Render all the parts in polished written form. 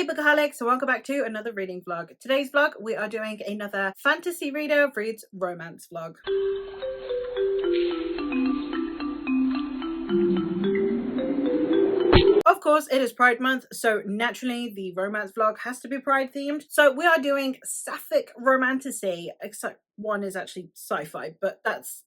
Hey Bookaholics, so welcome back to another reading vlog. Today's vlog, we are doing another fantasy reader reads romance vlog. Of course, it is Pride Month, so naturally the romance vlog has to be Pride themed. So we are doing Sapphic romantasy, except one is actually sci-fi, but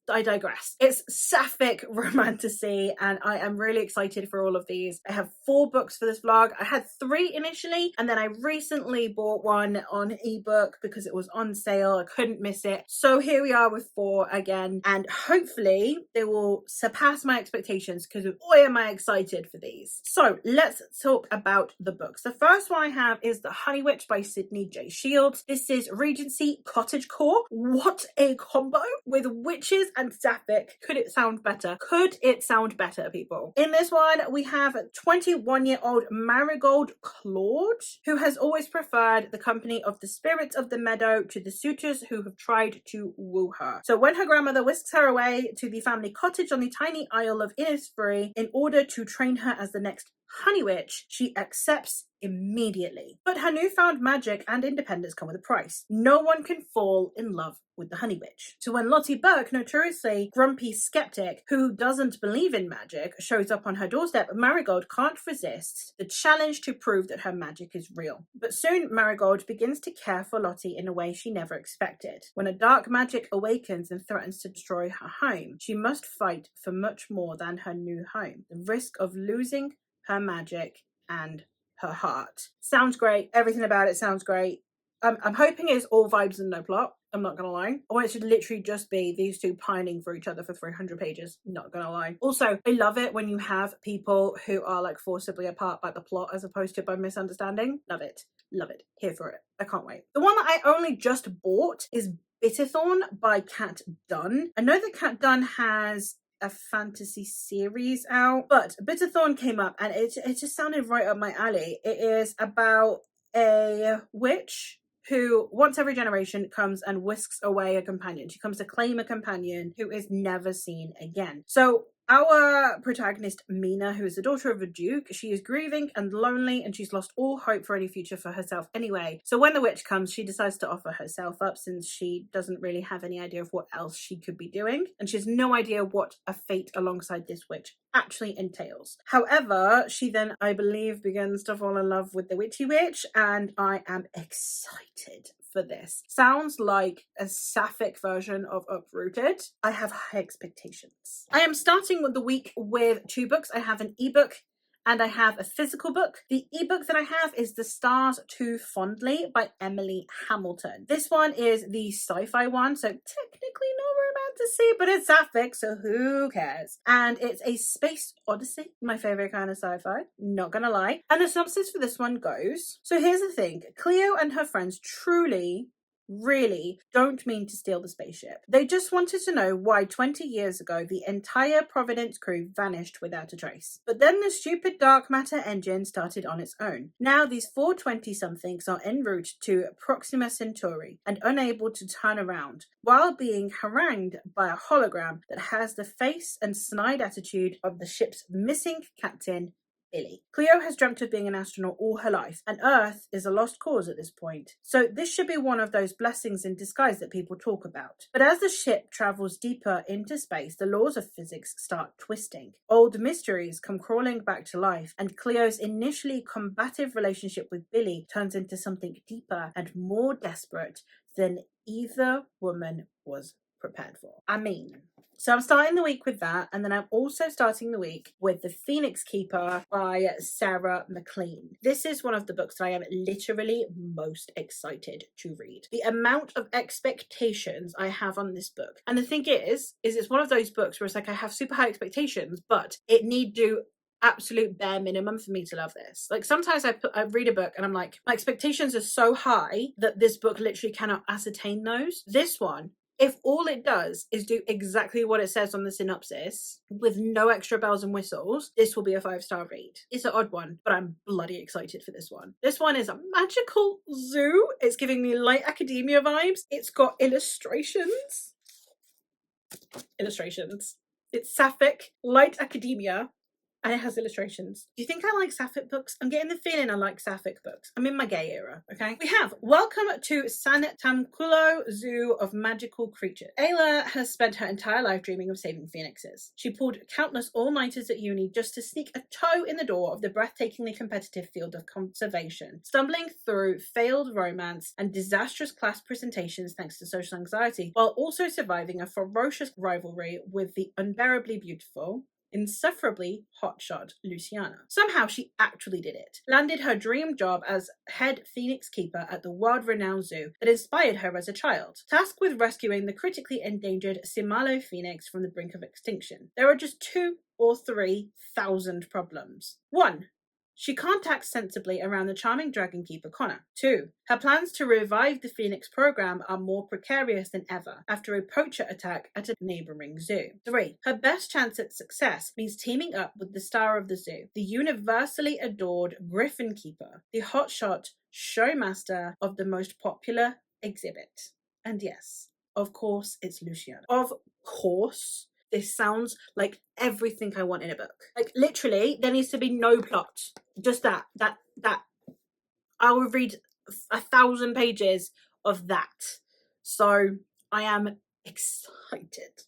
I digress. It's Sapphic romantasy, and I am really excited for all of these. I have 4 books for this vlog. I had 3 initially, and then I recently bought one on ebook because it was on sale. I couldn't miss it. So here we are with 4 again, and hopefully they will surpass my expectations because boy am I excited for these. So let's talk about the books. The first one I have is The Honey Witch by Sydney J. Shields. This is Regency Cottagecore. What a combo with witches and Sapphic. Could it sound better? Could it sound better, people? In this one, we have 21-year-old Marigold Claude, who has always preferred the company of the spirits of the meadow to the suitors who have tried to woo her. So when her grandmother whisks her away to the family cottage on the tiny Isle of Innisfree in order to train her as the next Honey Witch, she accepts immediately. But her newfound magic and independence come with a price. No one can fall in love with the Honey Witch. So when Lottie Burke, notoriously grumpy skeptic who doesn't believe in magic, shows up on her doorstep, Marigold can't resist the challenge to prove that her magic is real. But soon Marigold begins to care for Lottie in a way she never expected. When a dark magic awakens and threatens to destroy her home, she must fight for much more than her new home. The risk of losing her magic and her heart. Sounds great. Everything about it sounds great. I'm hoping it's all vibes and no plot. I'm not gonna lie. I want it to literally just be these two pining for each other for 300 pages. Not gonna lie. Also, I love it when you have people who are like forcibly apart by the plot as opposed to by misunderstanding. Love it. Love it. Here for it. I can't wait. The one that I only just bought is Bitterthorn by Kat Dunn. I know that Kat Dunn has a fantasy series out, but Bitterthorn came up and it just sounded right up my alley. It is about a witch who once every generation comes and whisks away a companion. She comes to claim a companion who is never seen again. So our protagonist, Mina, who is the daughter of a duke, she is grieving and lonely and she's lost all hope for any future for herself anyway. So when the witch comes, she decides to offer herself up since she doesn't really have any idea of what else she could be doing. And she has no idea what a fate alongside this witch actually entails. However, she then, I believe, begins to fall in love with the witchy witch, and I am excited for this. Sounds like a Sapphic version of Uprooted. I have high expectations. I am starting with the week with 2 books. I have an ebook and I have a physical book. The ebook that I have is The Stars Too Fondly by Emily Hamilton. This one is the sci-fi one, so technically no romantasy, but it's Sapphic, so who cares? And it's a space odyssey, my favorite kind of sci-fi, not gonna lie. And the synopsis for this one goes, so here's the thing, Cleo and her friends really don't mean to steal the spaceship. They just wanted to know why 20 years ago the entire Providence crew vanished without a trace. But then the stupid dark matter engine started on its own. Now these 4 20-somethings are en route to Proxima Centauri and unable to turn around, while being harangued by a hologram that has the face and snide attitude of the ship's missing captain, Billy. Cleo has dreamt of being an astronaut all her life, and Earth is a lost cause at this point. So this should be one of those blessings in disguise that people talk about. But as the ship travels deeper into space, the laws of physics start twisting. Old mysteries come crawling back to life, and Cleo's initially combative relationship with Billy turns into something deeper and more desperate than either woman was prepared for. So I'm starting the week with that, and then I'm also starting the week with The Phoenix Keeper by Sarah McLean. This is one of the books that I am literally most excited to read. The amount of expectations I have on this book. And the thing is it's one of those books where it's like I have super high expectations, but it need to absolute bare minimum for me to love this. Like sometimes I read a book and I'm like, my expectations are so high that this book literally cannot ascertain those. This one, if all it does is do exactly what it says on the synopsis with no extra bells and whistles, this will be a 5-star read. It's an odd one, but I'm bloody excited for this one. This one is a magical zoo. It's giving me light academia vibes. It's got illustrations. It's Sapphic, light academia, and it has illustrations. Do you think I like Sapphic books? I'm getting the feeling I like Sapphic books. I'm in my gay era, okay? We have Welcome to San Tamculo Zoo of Magical Creatures. Ayla has spent her entire life dreaming of saving phoenixes. She pulled countless all-nighters at uni just to sneak a toe in the door of the breathtakingly competitive field of conservation, stumbling through failed romance and disastrous class presentations thanks to social anxiety, while also surviving a ferocious rivalry with the unbearably beautiful, insufferably hotshot Luciana. Somehow she actually did it. Landed her dream job as head phoenix keeper at the world-renowned zoo that inspired her as a child. Tasked with rescuing the critically endangered Simalo phoenix from the brink of extinction. There are just 2,000 or 3,000 problems. 1. She can't act sensibly around the charming dragon keeper Connor. 2. Her plans to revive the Phoenix program are more precarious than ever after a poacher attack at a neighbouring zoo. 3. Her best chance at success means teaming up with the star of the zoo, the universally adored Griffin Keeper, the hotshot showmaster of the most popular exhibit. And yes, of course, it's Luciana. Of course. This sounds like everything I want in a book. Like, literally, there needs to be no plot. Just that. I will read 1,000 pages of that. So I am excited.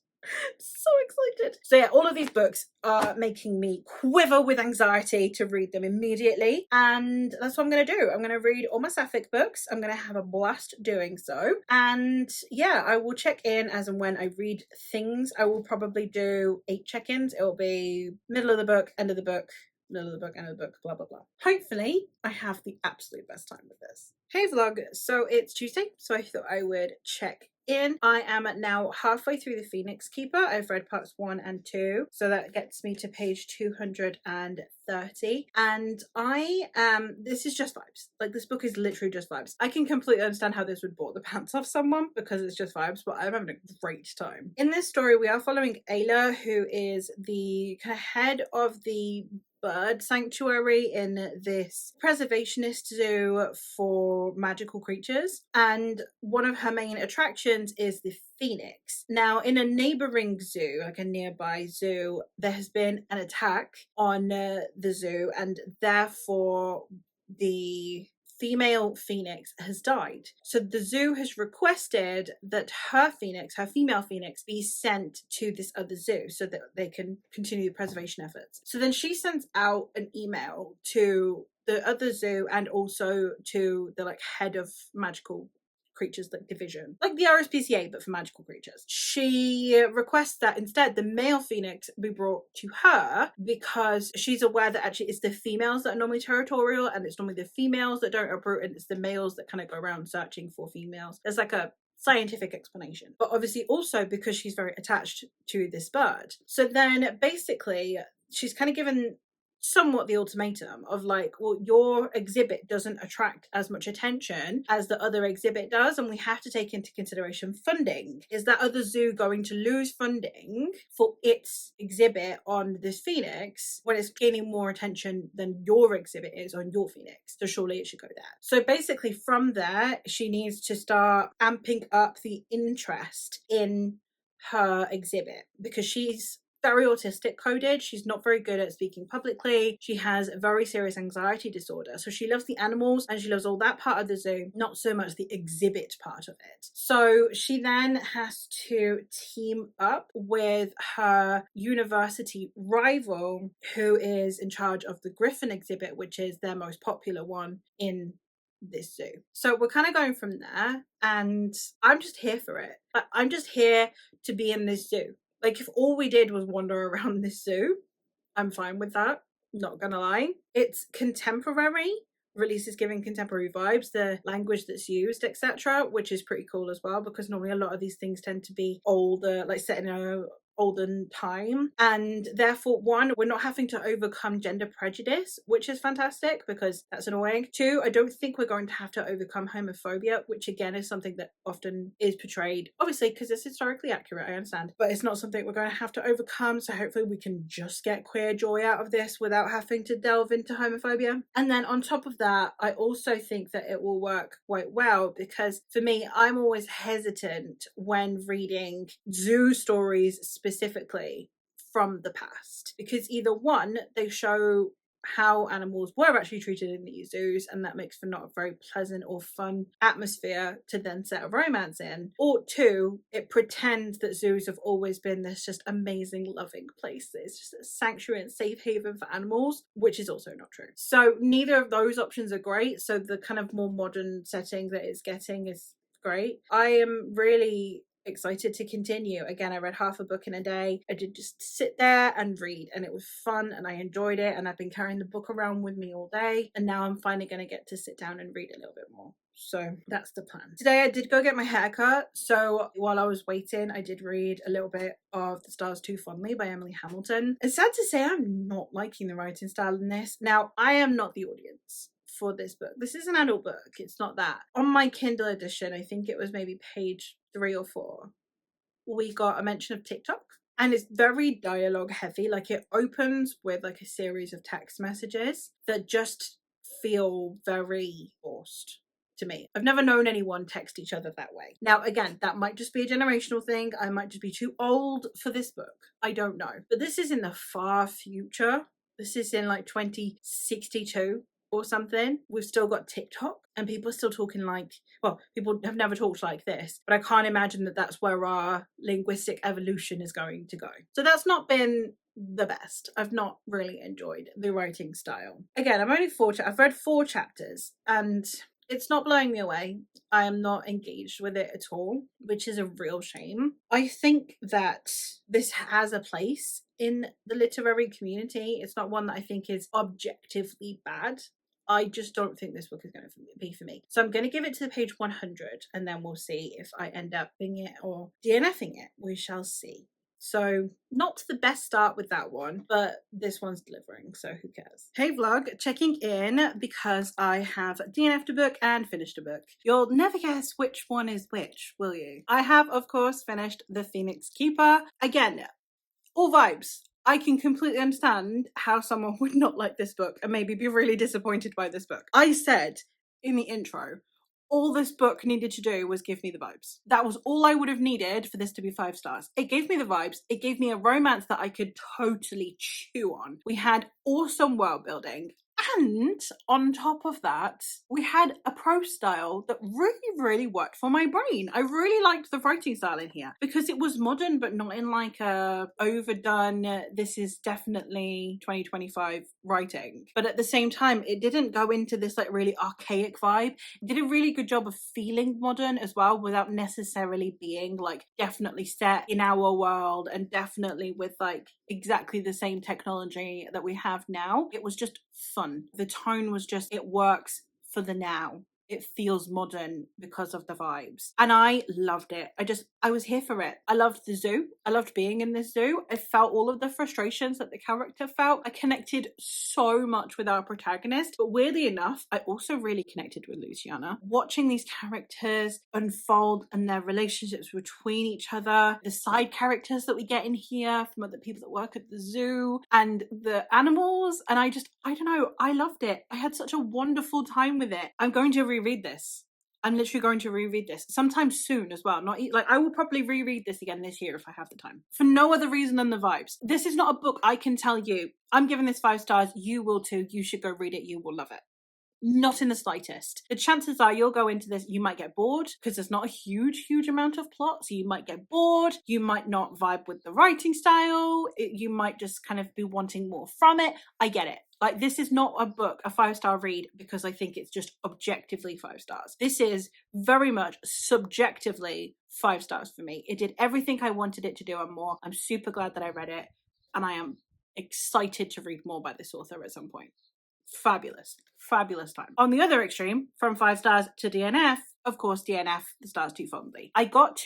So excited. So yeah, all of these books are making me quiver with anxiety to read them immediately, and that's what I'm going to do. I'm going to read all my Sapphic books. I'm going to have a blast doing so, and yeah, I will check in as and when I read things. I will probably do 8 check-ins. It will be middle of the book, end of the book, middle of the book, end of the book, blah blah blah. Hopefully I have the absolute best time with this. Hey vlog, so it's Tuesday, so I thought I would check in. I am now halfway through the Phoenix Keeper. I've read parts 1 and 2, so that gets me to page 230, and this is just vibes. Like, this book is literally just vibes. I can completely understand how this would bore the pants off someone because it's just vibes, but I'm having a great time. In this story, we are following Ayla, who is the kind of head of the bird sanctuary in this preservationist zoo for magical creatures, and one of her main attractions is the phoenix. Now, in a neighboring zoo, like a nearby zoo, there has been an attack on the zoo, and therefore the female phoenix has died. So the zoo has requested that her female phoenix, be sent to this other zoo so that they can continue the preservation efforts. So then she sends out an email to the other zoo and also to the like head of magical creatures, like division, like the RSPCA but for magical creatures. She requests that instead the male phoenix be brought to her because she's aware that actually it's the females that are normally territorial, and it's normally the females that don't uproot, and it's the males that kind of go around searching for females. There's like a scientific explanation, but obviously also because she's very attached to this bird. So then basically she's kind of given somewhat the ultimatum of like, well, your exhibit doesn't attract as much attention as the other exhibit does, and we have to take into consideration funding. Is that other zoo going to lose funding for its exhibit on this phoenix when it's gaining more attention than your exhibit is on your phoenix? So surely it should go there. So basically from there, she needs to start amping up the interest in her exhibit because she's very autistic coded. She's not very good at speaking publicly. She has a very serious anxiety disorder. So she loves the animals and she loves all that part of the zoo, not so much the exhibit part of it. So she then has to team up with her university rival, who is in charge of the Griffin exhibit, which is their most popular one in this zoo. So we're kind of going from there, and I'm just here for it. I'm just here to be in this zoo. Like, if all we did was wander around this zoo, I'm fine with that, not gonna lie. It's contemporary. Release is giving contemporary vibes, the language that's used, etc., which is pretty cool as well, because normally a lot of these things tend to be older, like set in a olden time, and therefore, 1, we're not having to overcome gender prejudice, which is fantastic because that's annoying. 2, I don't think we're going to have to overcome homophobia, which again is something that often is portrayed, obviously because it's historically accurate, I understand, but it's not something we're going to have to overcome. So hopefully we can just get queer joy out of this without having to delve into homophobia. And then on top of that, I also think that it will work quite well because for me, I'm always hesitant when reading zoo stories specifically from the past, because either one, they show how animals were actually treated in these zoos, and that makes for not a very pleasant or fun atmosphere to then set a romance in, or two, it pretends that zoos have always been this just amazing loving place that is just a sanctuary and safe haven for animals, which is also not true. So neither of those options are great. So the kind of more modern setting that it's getting is great. I am really excited to continue. Again, I read half a book in a day. I did just sit there and read, and it was fun and I enjoyed it, and I've been carrying the book around with me all day, and now I'm finally going to get to sit down and read a little bit more. So that's the plan. Today I did go get my hair cut, so while I was waiting I did read a little bit of The Stars Too Fondly by Emily Hamilton. It's sad to say I'm not liking the writing style in this. Now, I am not the audience for this book. This is an adult book. It's not that. On my Kindle edition, I think it was maybe page 3 or 4, we got a mention of TikTok, and it's very dialogue heavy. Like, it opens with like a series of text messages that just feel very forced to me. I've never known anyone text each other that way. Now, again, that might just be a generational thing. I might just be too old for this book. I don't know. But this is in the far future. This is in like 2062 or something. We've still got TikTok, and people are still talking like, well, people have never talked like this, but I can't imagine that that's where our linguistic evolution is going to go. So that's not been the best. I've not really enjoyed the writing style. Again, I've read 4 chapters, and it's not blowing me away. I am not engaged with it at all, which is a real shame. I think that this has a place in the literary community. It's not one that I think is objectively bad. I just don't think this book is going to be for me. So I'm going to give it to page 100, and then we'll see if I end up being it or DNFing it. We shall see. So not the best start with that one, but this one's delivering, so who cares? Hey vlog, checking in because I have DNF'd a book and finished a book. You'll never guess which one is which, will you? I have, of course, finished The Phoenix Keeper. Again, all vibes. I can completely understand how someone would not like this book and maybe be really disappointed by this book. I said in the intro, all this book needed to do was give me the vibes. That was all I would have needed for this to be 5 stars. It gave me the vibes. It gave me a romance that I could totally chew on. We had awesome world building. And on top of that, we had a prose style that really, really worked for my brain. I really liked the writing style in here because it was modern, but not in like a overdone, this is definitely 2025 writing. But at the same time, it didn't go into this like really archaic vibe. It did a really good job of feeling modern as well without necessarily being like definitely set in our world and definitely with like exactly the same technology that we have now. It was just fun. The tone was just, it works for the now. It feels modern because of the vibes. And I loved it. I was here for it. I loved the zoo. I loved being in this zoo. I felt all of the frustrations that the character felt. I connected so much with our protagonist. But weirdly enough, I also really connected with Luciana. Watching these characters unfold and their relationships between each other, the side characters that we get in here from other people that work at the zoo, and the animals. And I don't know, I loved it. I had such a wonderful time with it. I'm going to reread this. I'm literally going to reread this sometime soon as well. Not like I will probably reread this again this year if I have the time. For no other reason than the vibes. This is not a book I can tell you, I'm giving this 5 stars, you will too, you should go read it, you will love it. Not in the slightest. The chances are you'll go into this, you might get bored because there's not a huge amount of plot. So you might get bored. You might not vibe with the writing style. You might just kind of be wanting more from it. I get it. Like, this is not a book, a 5-star read because I think it's just objectively 5 stars. This is very much subjectively 5 stars for me. It did everything I wanted it to do and more. I'm super glad that I read it, and I am excited to read more by this author at some point. Fabulous time. On the other extreme, from 5 stars to DNF, of course, DNF, The Stars Too Fondly. I got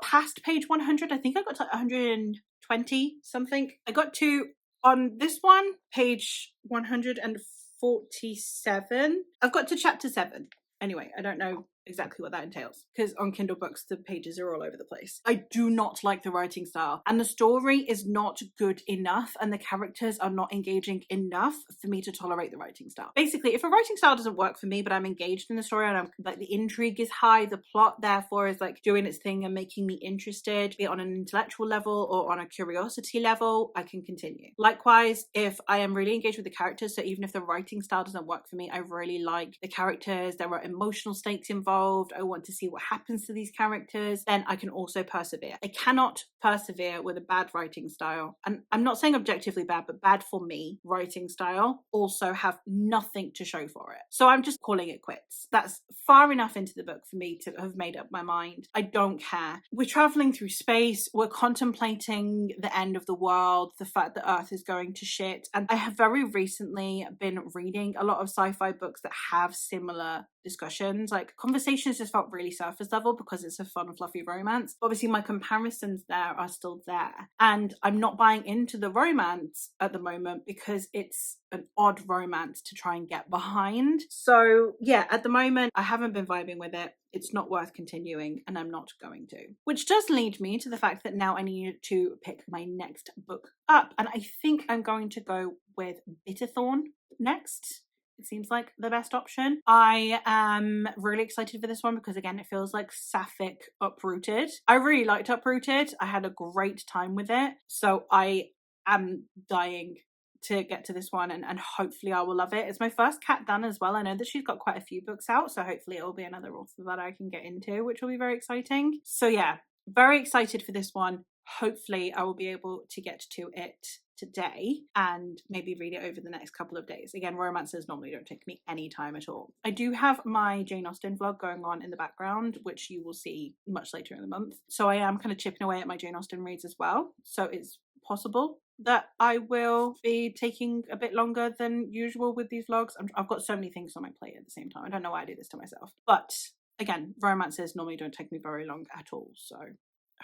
past page 100. I think I got to 120 something. I got to, on this one, page 147. I've got to chapter 7. Anyway, I don't know exactly what that entails, because on Kindle books the pages are all over the place. I do not like the writing style, and the story is not good enough, and the characters are not engaging enough for me to tolerate the writing style. Basically, if a writing style doesn't work for me but I'm engaged in the story and I'm like, the intrigue is high, the plot therefore is like doing its thing and making me interested, be it on an intellectual level or on a curiosity level, I can continue. Likewise, if I am really engaged with the characters, so even if the writing style doesn't work for me, I really like the characters, there are emotional stakes involved, I want to see what happens to these characters, then I can also persevere. I cannot persevere with a bad writing style, and I'm not saying objectively bad, but bad for me writing style also have nothing to show for it. So I'm just calling it quits. That's far enough into the book for me to have made up my mind. I don't care. We're traveling through space, we're contemplating the end of the world, the fact that Earth is going to shit, and I have very recently been reading a lot of sci-fi books that have similar discussions. Like, Conversations just felt really surface level because it's a fun fluffy romance. Obviously my comparisons there are still there, and I'm not buying into the romance at the moment because it's an odd romance to try and get behind. So yeah, at the moment I haven't been vibing with it. It's not worth continuing, and I'm not going to. Which does lead me to the fact that now I need to pick my next book up, and I think I'm going to go with Bitterthorn next. It seems like the best option. I am really excited for this one because, again, it feels like Sapphic Uprooted. I really liked Uprooted. I had a great time with it. So I am dying to get to this one, and hopefully I will love it. It's my first cat done as well. I know that she's got quite a few books out, so hopefully it will be another author that I can get into, which will be very exciting. So yeah, very excited for this one. Hopefully I will be able to get to it today and maybe read it over the next couple of days. Again, romances normally don't take me any time at all. I do have my Jane Austen vlog going on in the background, which you will see much later in the month. So I am kind of chipping away at my Jane Austen reads as well. So it's possible that I will be taking a bit longer than usual with these vlogs. I've got so many things on my plate at the same time. I don't know why I do this to myself. But again, romances normally don't take me very long at all. So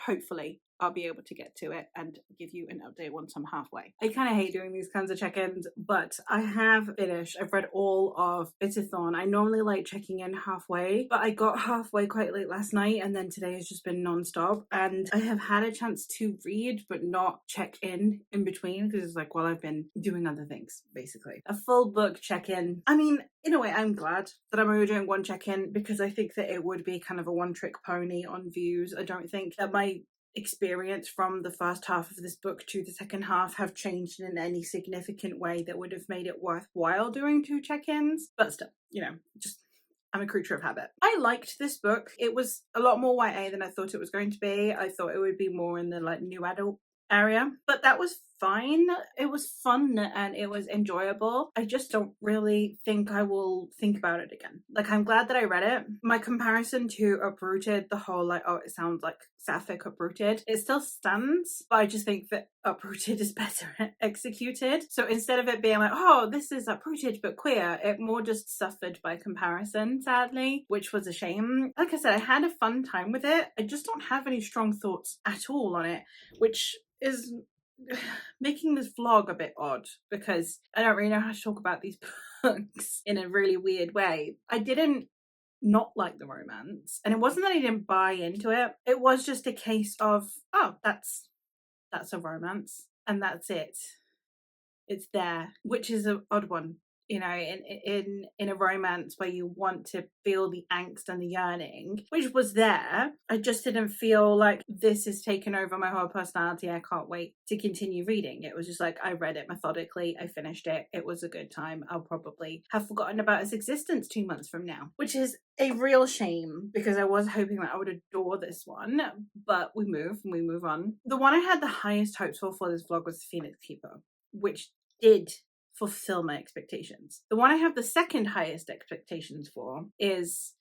hopefully I'll be able to get to it and give you an update once I'm halfway. I kind of hate doing these kinds of check-ins, but I have finished. I've read all of Bitterthorn. I normally like checking in halfway, but I got halfway quite late last night, and then today has just been non-stop, and I have had a chance to read but not check in between, because it's like, well, I've been doing other things, basically. A full book check-in. I mean, in a way, I'm glad that I'm only doing one check-in, because I think that it would be kind of a one-trick pony on views. I don't think that my experience from the first half of this book to the second half have changed in any significant way that would have made it worthwhile doing 2 check-ins. But still, you know, just I'm a creature of habit. I liked this book. It was a lot more YA than I thought it was going to be. I thought it would be more in the like new adult area, but that was fine. It was fun and it was enjoyable. I just don't really think I will think about it again. Like, I'm glad that I read it. My comparison to Uprooted, the whole like, oh, it sounds like Sapphic Uprooted, it still stands, but I just think that Uprooted is better executed. So instead of it being like, oh, this is Uprooted but queer, it more just suffered by comparison, sadly, which was a shame. Like I said, I had a fun time with it. I just don't have any strong thoughts at all on it, which is making this vlog a bit odd, because I don't really know how to talk about these books in a really weird way. I didn't not like the romance, and it wasn't that I didn't buy into it. It was just a case of, oh, that's a romance and that's it. It's there, which is an odd one. You know, in a romance where you want to feel the angst and the yearning, which was there, I just didn't feel like this has taken over my whole personality. I can't wait to continue reading. It was just like, I read it methodically, I finished it, it was a good time. I'll probably have forgotten about its existence 2 months from now, which is a real shame, because I was hoping that I would adore this one, but we move on. The one I had the highest hopes for this vlog was Phoenix Keeper, which did fulfill my expectations. The one I have the second highest expectations for is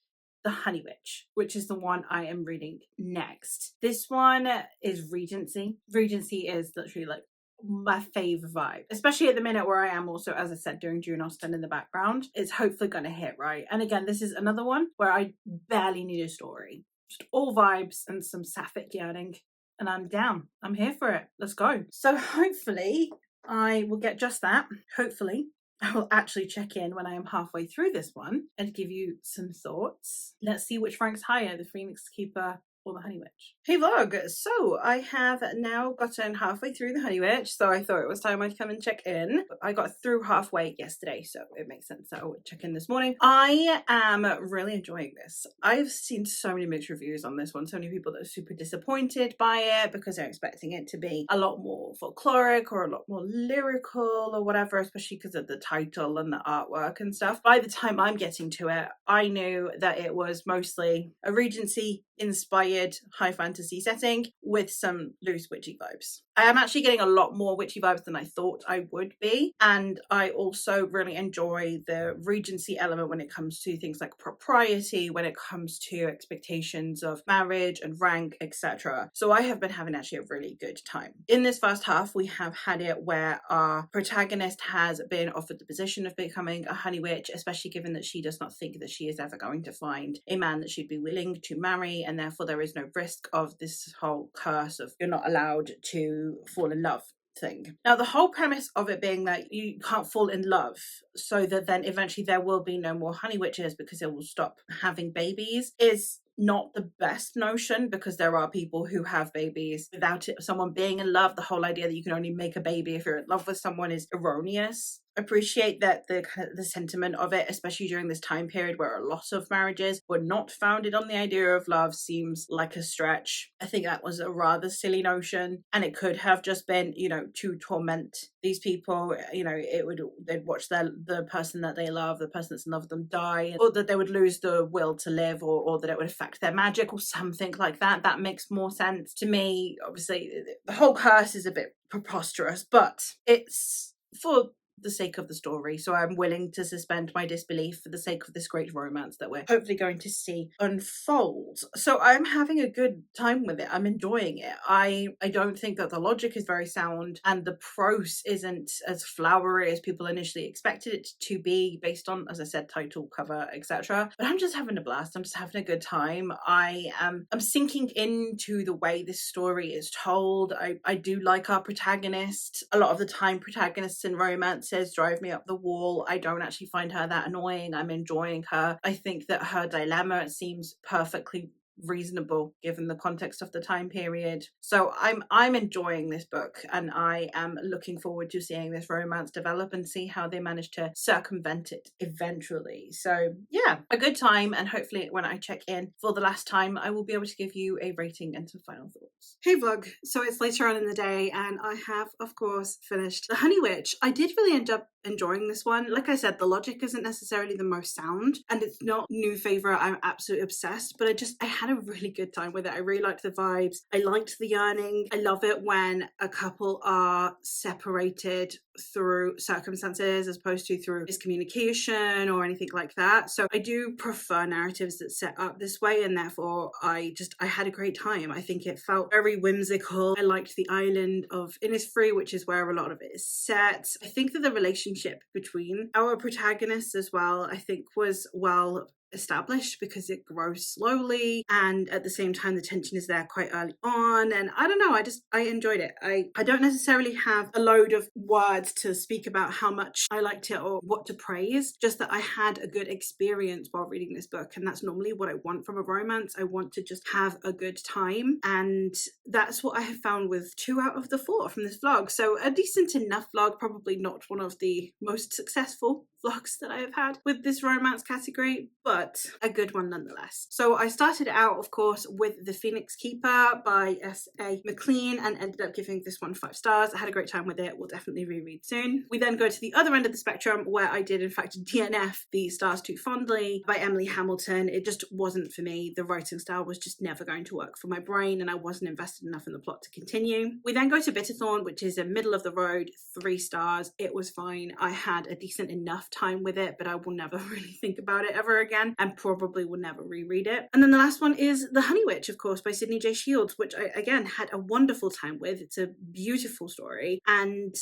The Honey Witch, which is the one I am reading next. This one is Regency. Regency is literally like my favourite vibe, especially at the minute where I am also, as I said, doing June Austen in the background. It's hopefully going to hit right. And again, this is another one where I barely need a story. Just all vibes and some sapphic yearning, and I'm down. I'm here for it. Let's go. So hopefully I will get just that, hopefully. I will actually check in when I am halfway through this one and give you some thoughts. Let's see which ranks higher, the Phoenix Keeper or the Honey Witch. Hey vlog, so I have now gotten halfway through the Honey Witch, so I thought it was time I'd come and check in. I got through halfway yesterday, so it makes sense that I would check in this morning. I am really enjoying this. I've seen so many mixed reviews on this one, so many people that are super disappointed by it because they're expecting it to be a lot more folkloric or a lot more lyrical or whatever, especially because of the title and the artwork and stuff. By the time I'm getting to it, I knew that it was mostly a Regency inspired high fantasy setting with some loose witchy vibes. I am actually getting a lot more witchy vibes than I thought I would be, and I also really enjoy the Regency element when it comes to things like propriety, when it comes to expectations of marriage and rank, etc. So I have been having actually a really good time. In this first half, we have had it where our protagonist has been offered the position of becoming a honey witch, especially given that she does not think that she is ever going to find a man that she'd be willing to marry, and therefore there is no risk of this whole curse of you're not allowed to fall in love thing. Now, the whole premise of it being that you can't fall in love so that then eventually there will be no more honey witches because it will stop having babies is not the best notion, because there are people who have babies without someone being in love. The whole idea that you can only make a baby if you're in love with someone is erroneous. Appreciate that the sentiment of it, especially during this time period where a lot of marriages were not founded on the idea of love, seems like a stretch. I think that was a rather silly notion, and it could have just been, to torment these people. They'd watch the person that they love, the person that's in love with them, die, or that they would lose the will to live, or that it would affect their magic or something like that. That makes more sense to me. Obviously, the whole curse is a bit preposterous, but it's for the sake of the story, so I'm willing to suspend my disbelief for the sake of this great romance that we're hopefully going to see unfold. So I'm having a good time with it. I'm enjoying it. I don't think that the logic is very sound, and the prose isn't as flowery as people initially expected it to be based on, as I said, title, cover, etc. But I'm just having a blast. I'm just having a good time. I'm sinking into the way this story is told. I do like our protagonist. A lot of the time, protagonists in romance drive me up the wall. I don't actually find her that annoying. I'm enjoying her. I think that her dilemma seems perfectly reasonable given the context of the time period. So I'm enjoying this book, and I am looking forward to seeing this romance develop and see how they manage to circumvent it eventually. So yeah, a good time, and hopefully when I check in for the last time, I will be able to give you a rating and some final thoughts. Hey vlog, so it's later on in the day, and I have of course finished The Honey Witch. I did really end up enjoying this one. Like I said, the logic isn't necessarily the most sound, and it's not new favorite. I'm absolutely obsessed, but I had a really good time with it. I really liked the vibes. I liked the yearning. I love it when a couple are separated through circumstances as opposed to through miscommunication or anything like that. So I do prefer narratives that set up this way, and therefore I had a great time. I think it felt very whimsical. I liked the island of Innisfree, which is where a lot of it is set. I think that the relationship between our protagonists as well, I think, was well established because it grows slowly, and at the same time the tension is there quite early on, and I don't know, I enjoyed it. I don't necessarily have a load of words to speak about how much I liked it or what to praise, just that I had a good experience while reading this book, and that's normally what I want from a romance. I want to just have a good time, and that's what I have found with 2 out of the 4 from this vlog. So a decent enough vlog, probably not one of the most successful vlogs that I have had with this romance category, but a good one nonetheless. So I started out, of course, with The Phoenix Keeper by S.A. McLean and ended up giving this one 5 stars. I had a great time with it. We'll definitely reread soon. We then go to the other end of the spectrum, where I did in fact DNF The Stars Too Fondly by Emily Hamilton. It just wasn't for me. The writing style was just never going to work for my brain, and I wasn't invested enough in the plot to continue. We then go to Bitterthorn, which is a middle of the road, 3 stars. It was fine. I had a decent enough time with it, but I will never really think about it ever again, and probably will never reread it. And then the last one is The Honey Witch, of course, by Sydney J. Shields, which I again had a wonderful time with. It's a beautiful story, and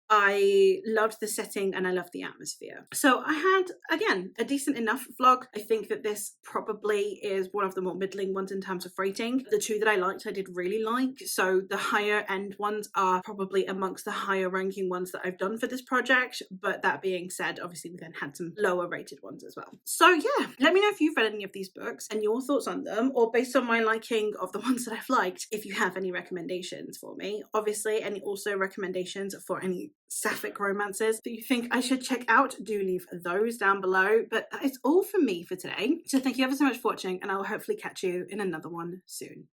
I loved the setting and I loved the atmosphere. So I had, again, a decent enough vlog. I think that this probably is one of the more middling ones in terms of rating. The two that I liked, I did really like. So the higher end ones are probably amongst the higher ranking ones that I've done for this project. But that being said, obviously we then had some lower rated ones as well. So yeah, let me know if you've read any of these books and your thoughts on them, or based on my liking of the ones that I've liked, if you have any recommendations for me, obviously, and also recommendations for any Sapphic romances that you think I should check out, do leave those down below. But that is all from me for today. So thank you ever so much for watching, and I will hopefully catch you in another one soon.